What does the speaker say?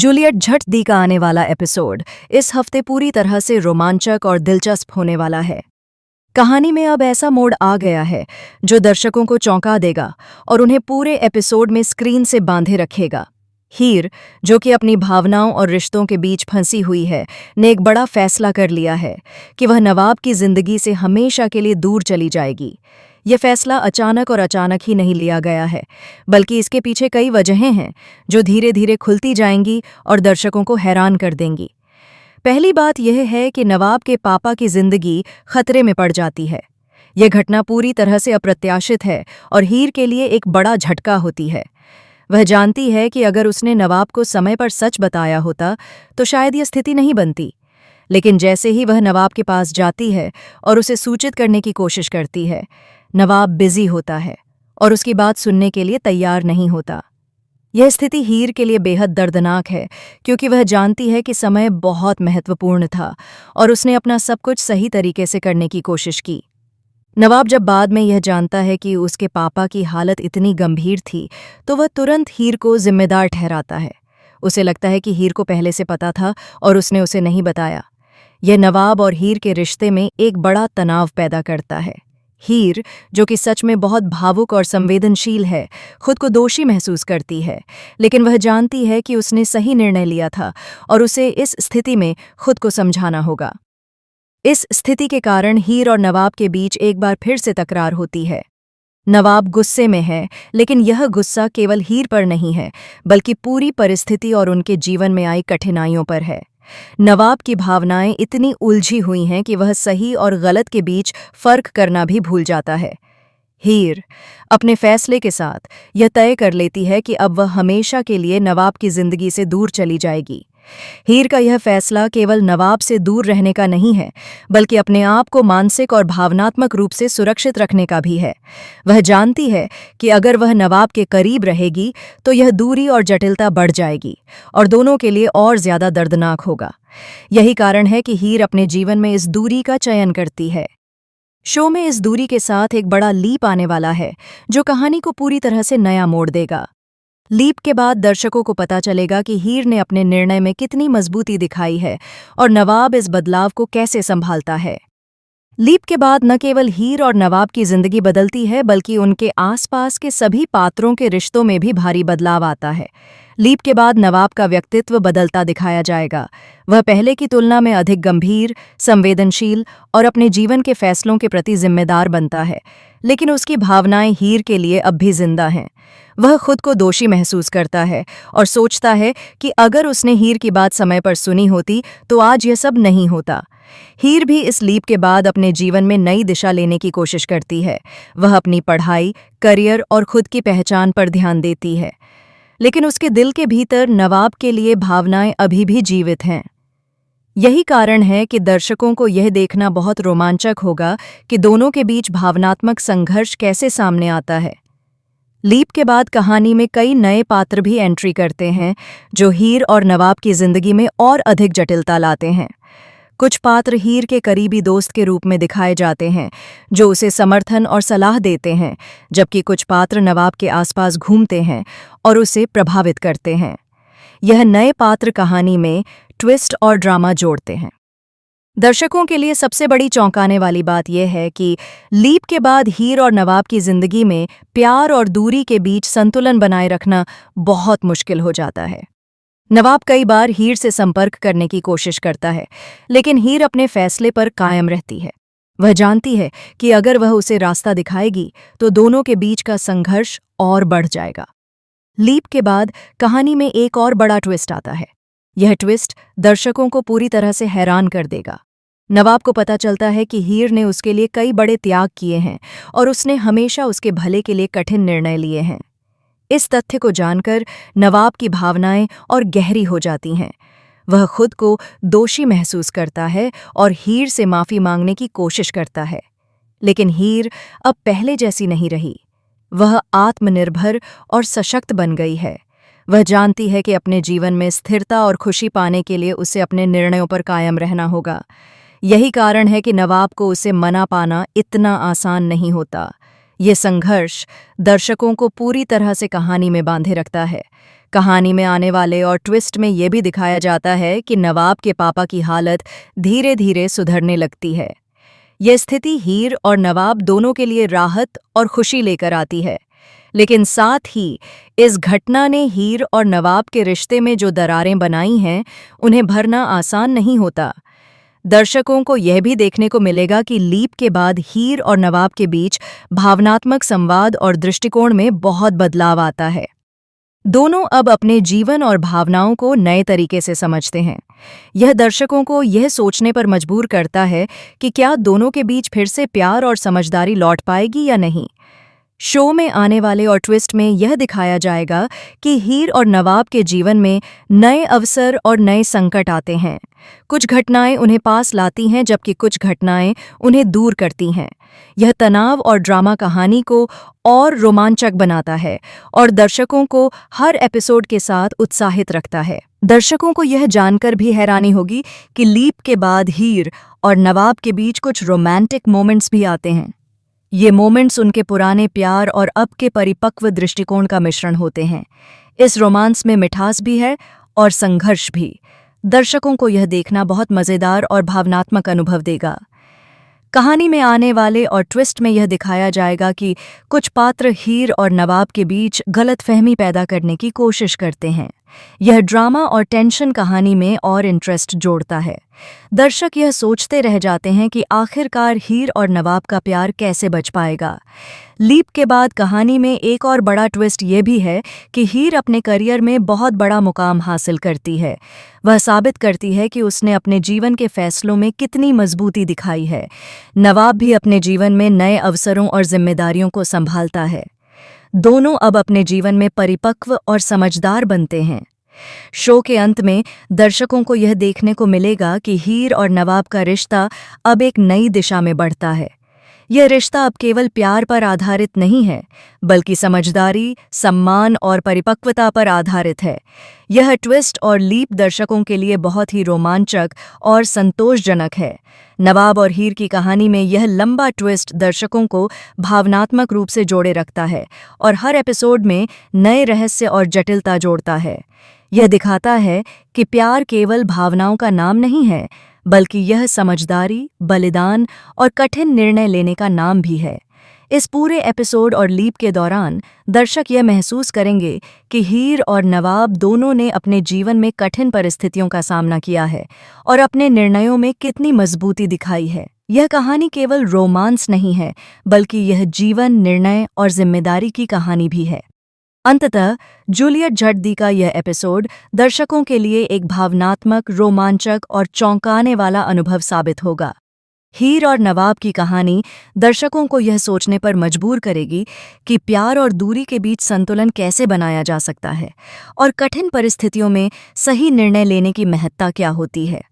Juliet झट दी का आने वाला एपिसोड इस हफ्ते पूरी तरह से रोमांचक और दिलचस्प होने वाला है। कहानी में अब ऐसा मोड़ आ गया है जो दर्शकों को चौंका देगा और उन्हें पूरे एपिसोड में स्क्रीन से बांधे रखेगा। हीर, जो कि अपनी भावनाओं और रिश्तों के बीच फंसी हुई है, ने एक बड़ा फैसला कर लिया है कि वह नवाब की जिंदगी से हमेशा के लिए दूर चली जाएगी। यह फैसला अचानक ही नहीं लिया गया है, बल्कि इसके पीछे कई वजहें हैं जो धीरे धीरे खुलती जाएंगी और दर्शकों को हैरान कर देंगी। पहली बात यह है कि नवाब के पापा की जिंदगी खतरे में पड़ जाती है। यह घटना पूरी तरह से अप्रत्याशित है और हीर के लिए एक बड़ा झटका होती है। वह जानती है कि अगर उसने नवाब को समय पर सच बताया होता तो शायद यह स्थिति नहीं बनती। लेकिन जैसे ही वह नवाब के पास जाती है और उसे सूचित करने की कोशिश करती है, नवाब बिजी होता है और उसकी बात सुनने के लिए तैयार नहीं होता। यह स्थिति हीर के लिए बेहद दर्दनाक है, क्योंकि वह जानती है कि समय बहुत महत्वपूर्ण था और उसने अपना सब कुछ सही तरीके से करने की कोशिश की। नवाब जब बाद में यह जानता है कि उसके पापा की हालत इतनी गंभीर थी, तो वह तुरंत हीर को जिम्मेदार ठहराता है। उसे लगता है कि हीर को पहले से पता था और उसने उसे नहीं बताया। यह नवाब और हीर के रिश्ते में एक बड़ा तनाव पैदा करता है। हीर, जो कि सच में बहुत भावुक और संवेदनशील है, खुद को दोषी महसूस करती है, लेकिन वह जानती है कि उसने सही निर्णय लिया था और उसे इस स्थिति में खुद को समझाना होगा। इस स्थिति के कारण हीर और नवाब के बीच एक बार फिर से तकरार होती है। नवाब गुस्से में है, लेकिन यह गुस्सा केवल हीर पर नहीं है, बल्कि पूरी परिस्थिति और उनके जीवन में आई कठिनाइयों पर है। नवाब की भावनाएं इतनी उलझी हुई हैं कि वह सही और गलत के बीच फर्क करना भी भूल जाता है। हीर अपने फैसले के साथ यह तय कर लेती है कि अब वह हमेशा के लिए नवाब की जिंदगी से दूर चली जाएगी। हीर का यह फैसला केवल नवाब से दूर रहने का नहीं है, बल्कि अपने आप को मानसिक और भावनात्मक रूप से सुरक्षित रखने का भी है। वह जानती है कि अगर वह नवाब के करीब रहेगी तो यह दूरी और जटिलता बढ़ जाएगी और दोनों के लिए और ज्यादा दर्दनाक होगा। यही कारण है कि हीर अपने जीवन में इस दूरी का चयन करती है। शो में इस दूरी के साथ एक बड़ा लीप आने वाला है जो कहानी को पूरी तरह से नया मोड़ देगा। लीप के बाद दर्शकों को पता चलेगा कि हीर ने अपने निर्णय में कितनी मजबूती दिखाई है और नवाब इस बदलाव को कैसे संभालता है। लीप के बाद न केवल हीर और नवाब की जिंदगी बदलती है, बल्कि उनके आसपास के सभी पात्रों के रिश्तों में भी भारी बदलाव आता है। लीप के बाद नवाब का व्यक्तित्व बदलता दिखाया जाएगा। वह पहले की तुलना में अधिक गंभीर, संवेदनशील और अपने जीवन के फैसलों के प्रति जिम्मेदार बनता है, लेकिन उसकी भावनाएं हीर के लिए अब भी जिंदा हैं। वह खुद को दोषी महसूस करता है और सोचता है कि अगर उसने हीर की बात समय पर सुनी होती तो आज यह सब नहीं होता। हीर भी इस लीप के बाद अपने जीवन में नई दिशा लेने की कोशिश करती है। वह अपनी पढ़ाई, करियर और खुद की पहचान पर ध्यान देती है, लेकिन उसके दिल के भीतर नवाब के लिए भावनाएं अभी भी जीवित हैं। यही कारण है कि दर्शकों को यह देखना बहुत रोमांचक होगा कि दोनों के बीच भावनात्मक संघर्ष कैसे सामने आता है। लीप के बाद कहानी में कई नए पात्र भी एंट्री करते हैं जो हीर और नवाब की जिंदगी में और अधिक जटिलता लाते हैं। कुछ पात्र हीर के करीबी दोस्त के रूप में दिखाए जाते हैं जो उसे समर्थन और सलाह देते हैं, जबकि कुछ पात्र नवाब के आसपास घूमते हैं और उसे प्रभावित करते हैं। यह नए पात्र कहानी में ट्विस्ट और ड्रामा जोड़ते हैं। दर्शकों के लिए सबसे बड़ी चौंकाने वाली बात यह है कि लीप के बाद हीर और नवाब की जिंदगी में प्यार और दूरी के बीच संतुलन बनाए रखना बहुत मुश्किल हो जाता है। नवाब कई बार हीर से संपर्क करने की कोशिश करता है, लेकिन हीर अपने फैसले पर कायम रहती है। वह जानती है कि अगर वह उसे रास्ता दिखाएगी तो दोनों के बीच का संघर्ष और बढ़ जाएगा। लीप के बाद कहानी में एक और बड़ा ट्विस्ट आता है। यह ट्विस्ट दर्शकों को पूरी तरह से हैरान कर देगा। नवाब को पता चलता है कि हीर ने उसके लिए कई बड़े त्याग किए हैं और उसने हमेशा उसके भले के लिए कठिन निर्णय लिए हैं। इस तथ्य को जानकर नवाब की भावनाएं और गहरी हो जाती हैं। वह खुद को दोषी महसूस करता है और हीर से माफी मांगने की कोशिश करता है, लेकिन हीर अब पहले जैसी नहीं रही। वह आत्मनिर्भर और सशक्त बन गई है। वह जानती है कि अपने जीवन में स्थिरता और खुशी पाने के लिए उसे अपने निर्णयों पर कायम रहना होगा। यही कारण है कि नवाब को उसे मना पाना इतना आसान नहीं होता। ये संघर्ष दर्शकों को पूरी तरह से कहानी में बांधे रखता है। कहानी में आने वाले और ट्विस्ट में ये भी दिखाया जाता है कि नवाब के पापा की हालत धीरे धीरे सुधरने लगती है। यह स्थिति हीर और नवाब दोनों के लिए राहत और खुशी लेकर आती है, लेकिन साथ ही इस घटना ने हीर और नवाब के रिश्ते में जो दरारें बनाई हैं, उन्हें भरना आसान नहीं होता। दर्शकों को यह भी देखने को मिलेगा कि लीप के बाद हीर और नवाब के बीच भावनात्मक संवाद और दृष्टिकोण में बहुत बदलाव आता है। दोनों अब अपने जीवन और भावनाओं को नए तरीके से समझते हैं। यह दर्शकों को यह सोचने पर मजबूर करता है कि क्या दोनों के बीच फिर से प्यार और समझदारी लौट पाएगी या नहीं। शो में आने वाले और ट्विस्ट में यह दिखाया जाएगा कि हीर और नवाब के जीवन में नए अवसर और नए संकट आते हैं। कुछ घटनाएं उन्हें पास लाती हैं, जबकि कुछ घटनाएं उन्हें दूर करती हैं। यह तनाव और ड्रामा कहानी को और रोमांचक बनाता है और दर्शकों को हर एपिसोड के साथ उत्साहित रखता है। दर्शकों को यह जानकर भी हैरानी होगी कि लीप के बाद हीर और नवाब के बीच कुछ रोमांटिक मोमेंट्स भी आते हैं। ये मोमेंट्स उनके पुराने प्यार और अब के परिपक्व दृष्टिकोण का मिश्रण होते हैं। इस रोमांस में मिठास भी है और संघर्ष भी। दर्शकों को यह देखना बहुत मज़ेदार और भावनात्मक अनुभव देगा। कहानी में आने वाले और ट्विस्ट में यह दिखाया जाएगा कि कुछ पात्र हीर और नवाब के बीच गलतफहमी पैदा करने की कोशिश करते हैं। यह ड्रामा और टेंशन कहानी में और इंटरेस्ट जोड़ता है। दर्शक यह सोचते रह जाते हैं कि आखिरकार हीर और नवाब का प्यार कैसे बच पाएगा। लीप के बाद कहानी में एक और बड़ा ट्विस्ट ये भी है कि हीर अपने करियर में बहुत बड़ा मुकाम हासिल करती है। वह साबित करती है कि उसने अपने जीवन के फैसलों में कितनी मजबूती दिखाई है। नवाब भी अपने जीवन में नए अवसरों और जिम्मेदारियों को संभालता है। दोनों अब अपने जीवन में परिपक्व और समझदार बनते हैं। शो के अंत में दर्शकों को यह देखने को मिलेगा कि हीर और नवाब का रिश्ता अब एक नई दिशा में बढ़ता है। यह रिश्ता अब केवल प्यार पर आधारित नहीं है, बल्कि समझदारी, सम्मान और परिपक्वता पर आधारित है। यह ट्विस्ट और लीप दर्शकों के लिए बहुत ही रोमांचक और संतोषजनक है। नवाब और हीर की कहानी में यह लंबा ट्विस्ट दर्शकों को भावनात्मक रूप से जोड़े रखता है और हर एपिसोड में नए रहस्य और जटिलता जोड़ता है। यह दिखाता है कि प्यार केवल भावनाओं का नाम नहीं है, बल्कि यह समझदारी, बलिदान और कठिन निर्णय लेने का नाम भी है। इस पूरे एपिसोड और लीप के दौरान दर्शक यह महसूस करेंगे कि हीर और नवाब दोनों ने अपने जीवन में कठिन परिस्थितियों का सामना किया है और अपने निर्णयों में कितनी मजबूती दिखाई है। यह कहानी केवल रोमांस नहीं है, बल्कि यह जीवन, निर्णय और जिम्मेदारी की कहानी भी है। अंततः जूलियट झट दी का यह एपिसोड दर्शकों के लिए एक भावनात्मक, रोमांचक और चौंकाने वाला अनुभव साबित होगा। हीर और नवाब की कहानी दर्शकों को यह सोचने पर मजबूर करेगी कि प्यार और दूरी के बीच संतुलन कैसे बनाया जा सकता है और कठिन परिस्थितियों में सही निर्णय लेने की महत्ता क्या होती है।